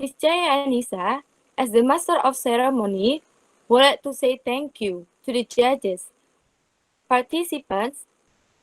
EDSA UNESA, as the Master of Ceremony, would like to say thank you to the judges, participants,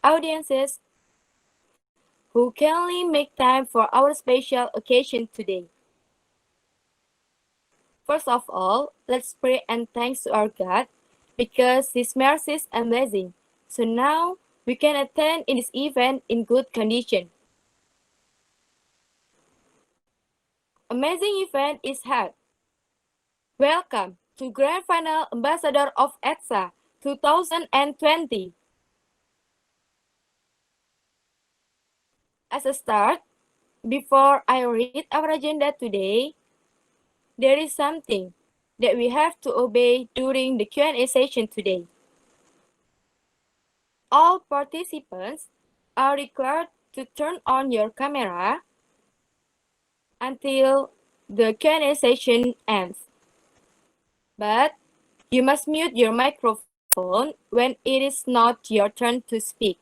audiences who kindly make time for our special occasion today. First of all, let's pray and thanks to our God because His mercies are amazing. So now we can attend in this event in good condition. Amazing event is held. Welcome to Grand Final Ambassador of EDSA 2020. As a start, before I read our agenda today, there is something that we have to obey during the Q&A session today. All participants are required to turn on your camera until the Q&A session ends. But you must mute your microphone when it is not your turn to speak.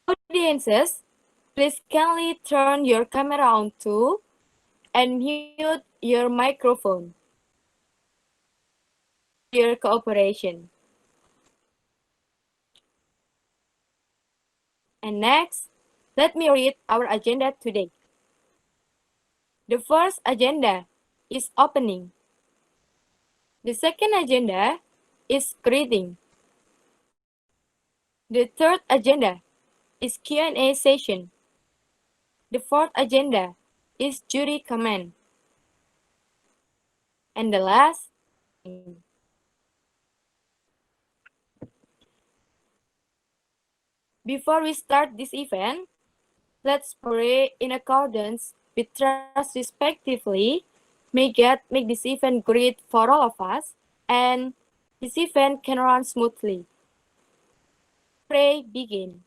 Audiences, please kindly turn your camera on too and mute your microphone. Your cooperation. And next, let me read our agenda today. The first agenda is opening. The second agenda is greeting. The third agenda is Q&A session. The fourth agenda is jury comment. And the last, before we start this event, let's pray in accordance with trust respectively. May God make this event great for all of us and this event can run smoothly. Pray begin.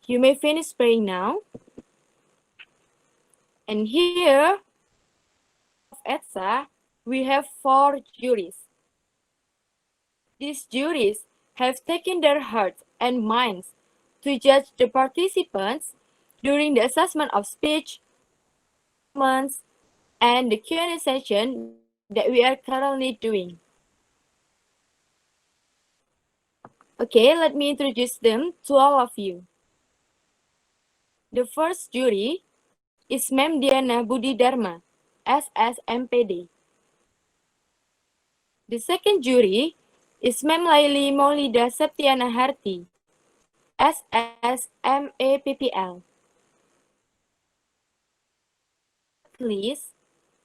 You may finish praying now. And here, of EDSA, we have 4 juries. These juries have taken their hearts and minds to judge the participants during the assessment of speech, and the Q&A session that we are currently doing. Okay, let me introduce them to all of you. The first jury is Mem Diana Budi Dharma, SSMPD. The second jury is Mem Laili Maulida Septiana Harti, SSMAPPL. Please,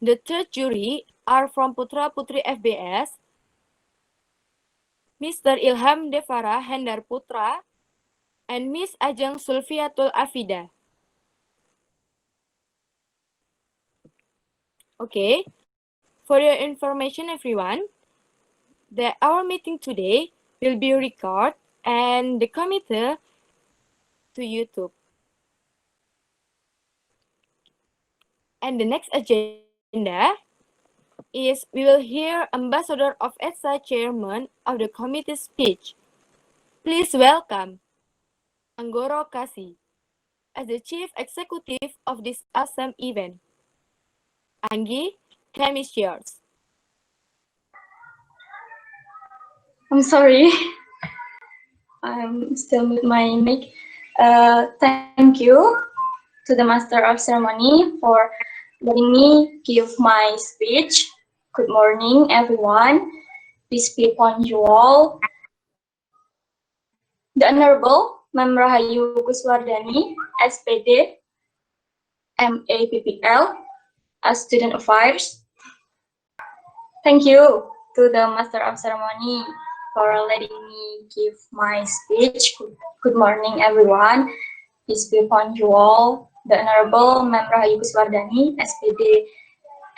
the third jury are from Putra Putri FBS, Mr. Ilham Devara Hendar Putra, and Miss Ajeng Sulfiatul Afida. Okay, for your information everyone, that our meeting today will be recorded and the committee to YouTube. And the next agenda is we will hear Ambassador of EDSA Chairman of the committee speech. Please welcome Anggoro Kasi as the Chief Executive of this awesome event. Anggi, time is yours. I'm sorry, I'm still with my mic. Thank you to the Master of Ceremony for letting me give my speech. Good morning, everyone. Peace be upon you all. The Honorable Mem Rahayu Kuswardani, SPD, MAPPL, as Student Affairs. Thank you to the Master of Ceremony for letting me give my speech. Good morning, everyone. Peace be upon you all. The Honorable Mem Rahayu Kuswardani, SPD,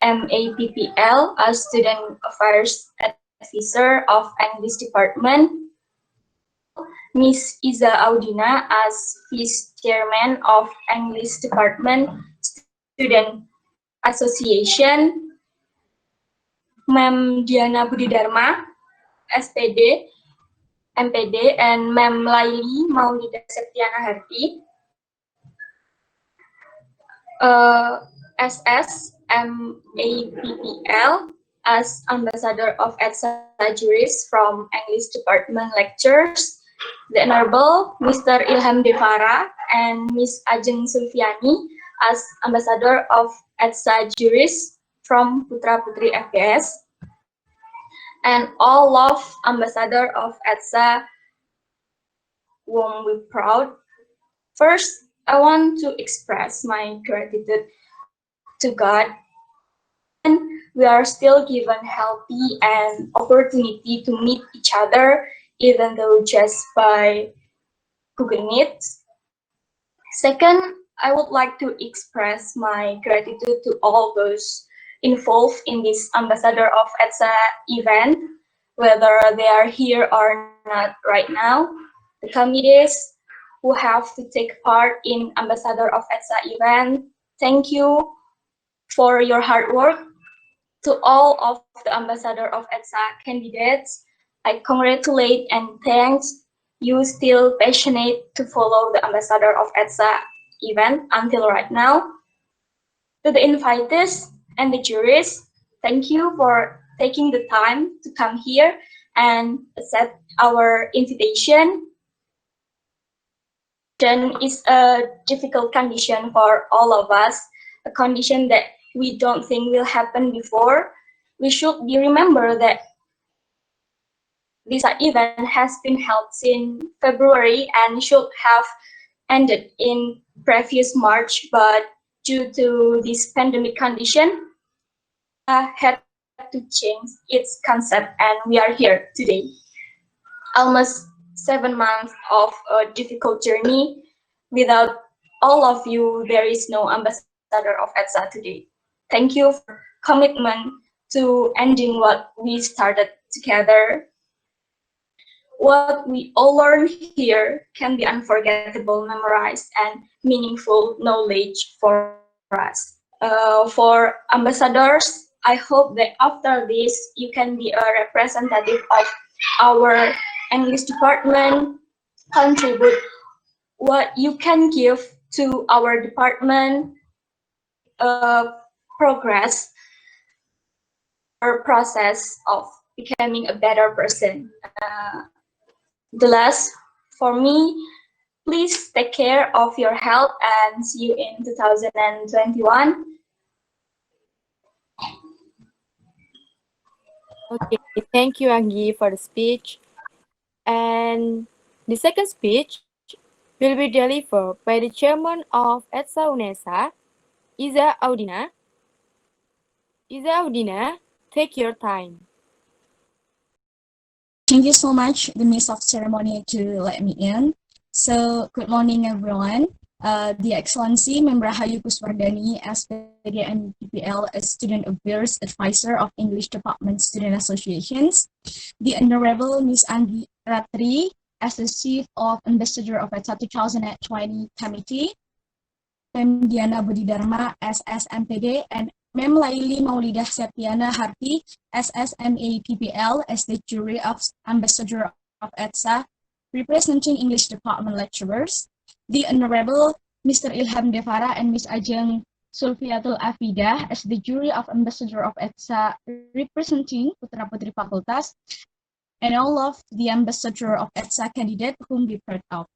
MAPPL, as Student Affairs Advisor of English Department. Miss Iza Audina as Vice Chairman of English Department Student Association. Mem Diana Budi Dharma, SPD, MPD, and Mem Laili Maulida Septiana Harti, SSMAPPL as Ambassador of EDSA Juris from English Department Lectures, the Honorable Mr. Ilham Devara and Ms. Ajeng Sulfiani as Ambassador of EDSA Juris from Putra Putri FBS, and all of Ambassador of EDSA whom we proud. First, I want to express my gratitude to God. We are still given healthy and opportunity to meet each other, even though just by Google Meet. Second, I would like to express my gratitude to all those involved in this Ambassador of EDSA event, whether they are here or not right now, the committees who have to take part in Ambassador of EDSA event. Thank you for your hard work. To all of the Ambassador of EDSA candidates, I congratulate and thanks you still passionate to follow the Ambassador of EDSA event until right now. To the invitees and the juries, thank you for taking the time to come here and accept our invitation. Is a difficult condition for all of us, a condition that we don't think will happen before. We should be remember that this event has been held since February and should have ended in previous March, but due to this pandemic condition, had to change its concept and we are here today. Almost 7 months of a difficult journey. Without all of you, there is no ambassador of EDSA today. Thank you for commitment to ending what we started together. What we all learn here can be unforgettable, memorized, and meaningful knowledge for us. For ambassadors, I hope that after this, you can be a representative of our English department, contribute what you can give to our department, progress our process of becoming a better person. The last, for me, please take care of your health and see you in 2021. Okay, thank you, Anggi, for the speech. And the second speech will be delivered by the chairman of EDSA UNESA, Iza Audina. Iza Audina, take your time. Thank you so much, the Miss of Ceremony, to let me in. So, good morning, everyone. The Excellency, Member Hayu Kuswardani, SPD and PPL, as Student Affairs Advisor of English Department Student Associations. The Honorable Miss Anggi Ratri, as the Chief of Ambassador of EDSA 2020 Committee. Mem Diana Budidharma, SSMPD, and Mem Laili Maulidah Septiana Harti, SSMAPPL, as the jury of Ambassador of EDSA, representing English Department lecturers, the Honorable Mr. Ilham Devara and Ms. Ajeng Sulfiatul Afida, as the jury of Ambassador of EDSA, representing Putra Putri Fakultas, and all of the Ambassador of EDSA candidate whom we heard of.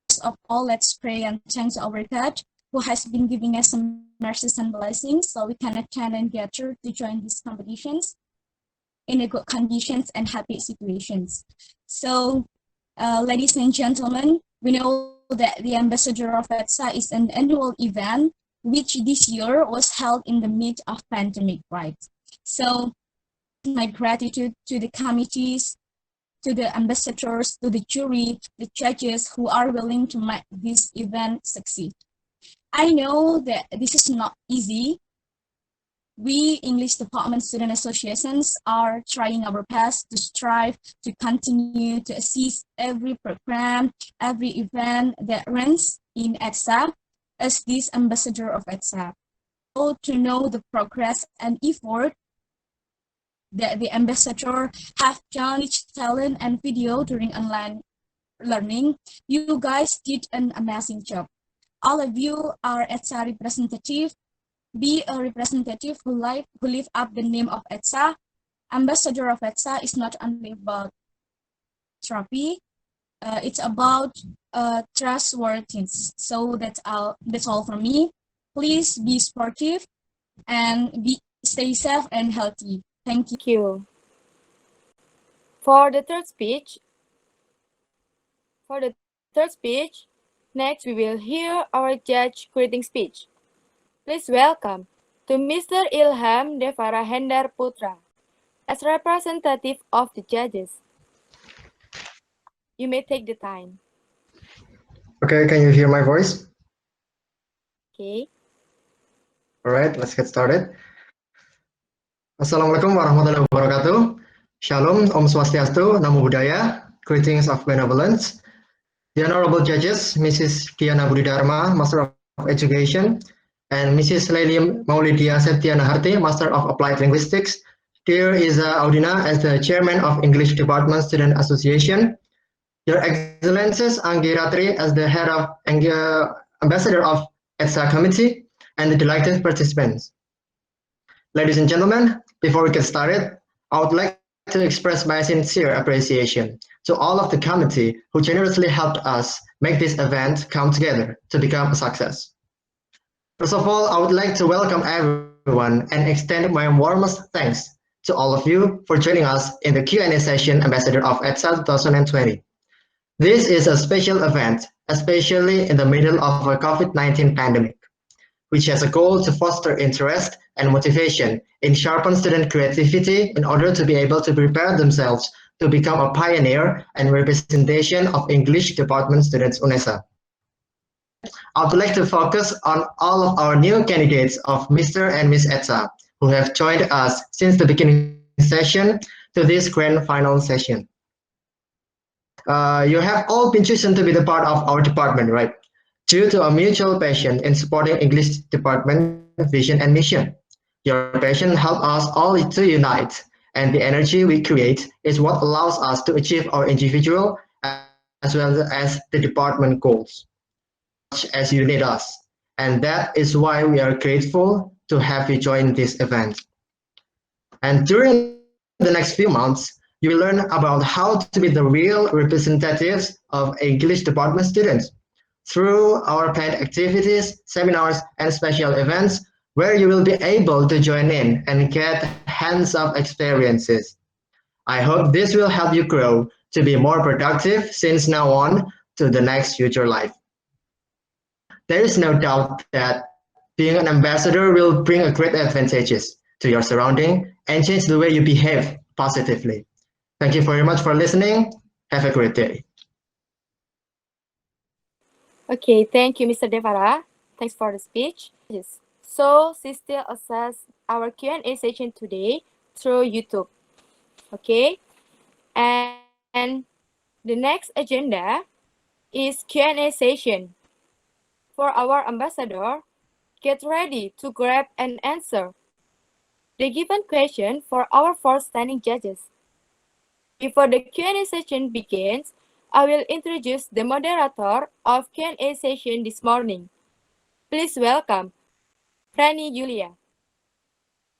First of all, let's pray and thanks our God, who has been giving us some mercies and blessings so we can attend and gather to join these competitions in a good conditions and happy situations. So, ladies and gentlemen, we know that the Ambassador of EDSA is an annual event which this year was held in the midst of pandemic, right? So, my gratitude to the committees, to the ambassadors, to the jury, the judges who are willing to make this event succeed. I know that this is not easy. We English Department Student Associations are trying our best to strive to continue to assist every program, every event that runs in EDSA as this Ambassador of EDSA. So to know the progress and effort that the ambassador have challenged talent and video during online learning. You guys did an amazing job. All of you are EDSA representative. Be a representative who lift up the name of EDSA. Ambassador of EDSA is not only about trophy, it's about trustworthiness. So that's all from me. Please be sportive and stay safe and healthy. Thank you. Thank you. For the third speech, next we will hear our judge greeting speech. Please welcome to Mr. Ilham Devara Hendar Putra as representative of the judges. You may take the time. Okay, can you hear my voice? Okay. All right, let's get started. Assalamualaikum warahmatullahi wabarakatuh. Shalom, Om Swastiastu, Namo Buddhaya. Greetings of benevolence. The honorable judges, Mrs. Kiana Budidharma, Master of Education, and Mrs. Leili Maulidia Septiana Harti, Master of Applied Linguistics. Dear Iza Audina, as the Chairman of English Department Student Association. Your Excellencies, Anggi Ratri, as the Head of Ambassador of EDSA Committee, and the delighted participants. Ladies and gentlemen, before we get started, I would like to express my sincere appreciation to all of the committee who generously helped us make this event come together to become a success. First of all, I would like to welcome everyone and extend my warmest thanks to all of you for joining us in the Q&A session Ambassador of EDSA 2020. This is a special event, especially in the middle of a COVID-19 pandemic, which has a goal to foster interest and motivation in sharpen student creativity in order to be able to prepare themselves to become a pioneer and representation of English Department Students UNESA. I would like to focus on all of our new candidates of Mr. and Miss EDSA who have joined us since the beginning session to this grand final session. You have all been chosen to be the part of our department, right? Due to a mutual passion in supporting English department vision and mission. Your passion helps us all to unite, and the energy we create is what allows us to achieve our individual as well as the department goals, much as you need us. And that is why we are grateful to have you join this event. And during the next few months, you will learn about how to be the real representatives of English department students through our planned activities, seminars, and special events where you will be able to join in and get hands-on experiences. I hope this will help you grow to be more productive since now on to the next future life. There is no doubt that being an ambassador will bring a great advantages to your surrounding and change the way you behave positively. Thank you very much for listening. Have a great day. Okay, thank you, Mr. Devara. Thanks for the speech. So, still access our Q&A session today through YouTube. Okay, and the next agenda is Q&A session. For our ambassador, get ready to grab and answer the given question for our four standing judges. Before the Q&A session begins, I will introduce the moderator of Q&A session this morning. Please welcome Rani Julia.